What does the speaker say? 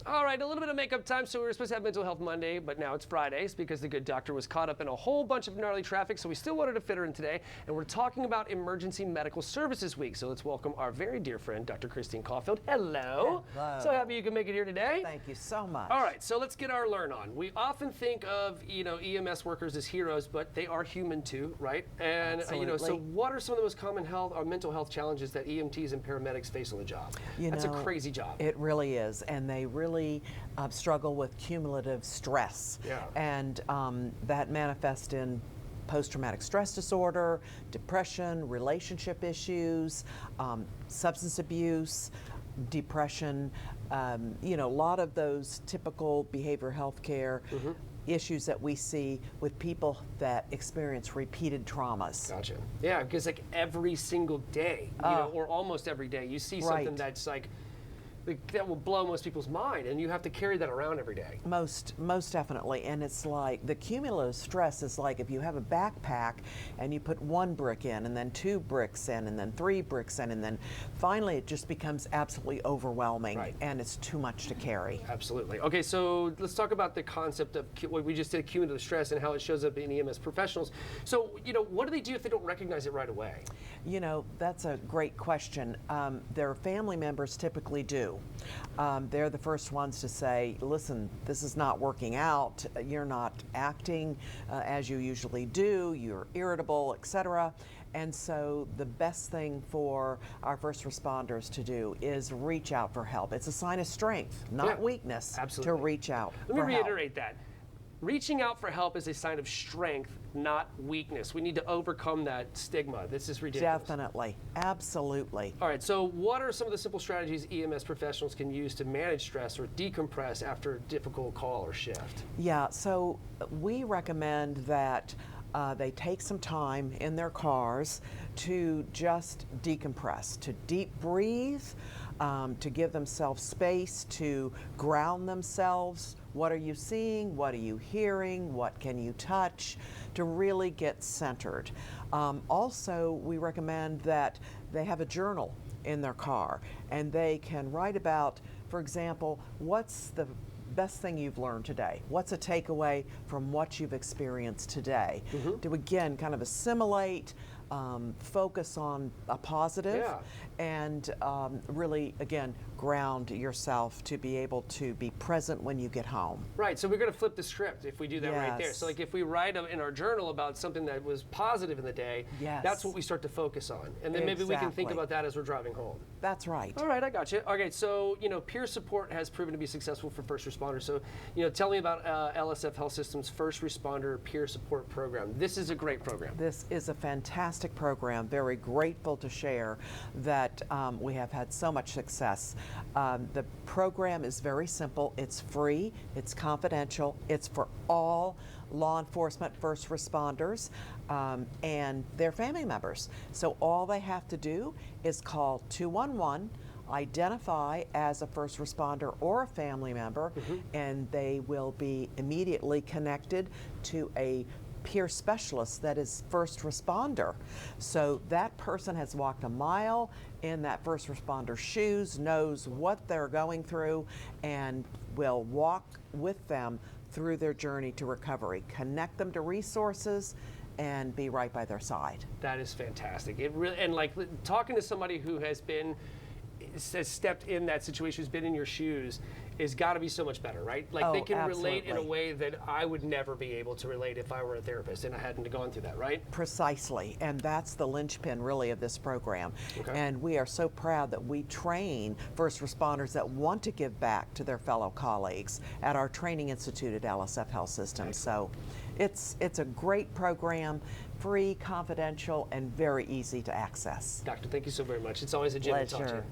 All right, a little bit of makeup time. So we were supposed to have Mental Health Monday, but now it's Fridays because the good doctor was caught up in a whole bunch of gnarly traffic, so we still wanted to fit her in today. And we're talking about Emergency Medical Services Week. So let's welcome our very dear friend, Dr. Christine Caulfield. Hello. Hello. So happy you can make it here today. Thank you so much. All right, so let's get our learn on. We often think of, EMS workers as heroes, but they are human too, right? And, so what are some of the most common health or mental health challenges that EMTs and paramedics face on the job? That's a crazy job. It really is, and they really struggle with cumulative stress. Yeah. And that manifests in post-traumatic stress disorder, depression, relationship issues, substance abuse, depression, a lot of those typical behavioral health care issues that we see with people that experience repeated traumas. Gotcha. Yeah, because like every single day, or almost every day, you see something that's like that will blow most people's mind, and you have to carry that around every day. Most definitely, and it's like the cumulative stress is like if you have a backpack and you put one brick in and then 2 bricks in and then 3 bricks in, and then finally it just becomes absolutely overwhelming, and it's too much to carry. Absolutely. Okay, so let's talk about the concept of what we just did, cumulative stress, and how it shows up in EMS professionals. So, what do they do if they don't recognize it right away? That's a great question. Their family members typically do. They're the first ones to say, listen, this is not working out, you're not acting as you usually do, you're irritable, etc. And so the best thing for our first responders to do is reach out for help. It's a sign of strength, not weakness, to reach out for help. Let me reiterate that. Reaching out for help is a sign of strength, not weakness. We need to overcome that stigma. This is ridiculous. Definitely. Absolutely. All right, so what are some of the simple strategies EMS professionals can use to manage stress or decompress after a difficult call or shift? Yeah, so we recommend that they take some time in their cars to just decompress, to deep breathe, to give themselves space to ground themselves. What are you seeing? What are you hearing? What can you touch? To really get centered. Also, we recommend that they have a journal in their car and they can write about, for example, what's the best thing you've learned today? What's a takeaway from what you've experienced today? To again kind of assimilate, focus on a positive, and really again ground yourself to be able to be present when you get home. Right, so we're going to flip the script if we do that right there. So like if we write in our journal about something that was positive in the day, that's what we start to focus on. And then maybe we can think about that as we're driving home. That's right. All right, I got you. Okay, so peer support has proven to be successful for first responders. So tell me about LSF Health System's First Responder Peer Support Program. This is a great program. This is a fantastic program. Very grateful to share that we have had so much success. The program is very simple. It's free. It's confidential. It's for all law enforcement first responders and their family members. So all they have to do is call 211, identify as a first responder or a family member, and they will be immediately connected to a peer specialist that is first responder. So that person has walked a mile in that first responder's shoes, knows what they're going through, and will walk with them through their journey to recovery, connect them to resources, and be right by their side. That is fantastic. It really, and like talking to somebody who has stepped in that situation, who's been in your shoes, is got to be so much better, right? Like they can relate in a way that I would never be able to relate if I were a therapist and I hadn't gone through that, right? Precisely, and that's the linchpin really of this program. And we are so proud that we train first responders that want to give back to their fellow colleagues at our training institute at LSF Health System. So it's a great program, free, confidential, and very easy to access. Doctor, thank you so very much. It's always a joy to talk to you.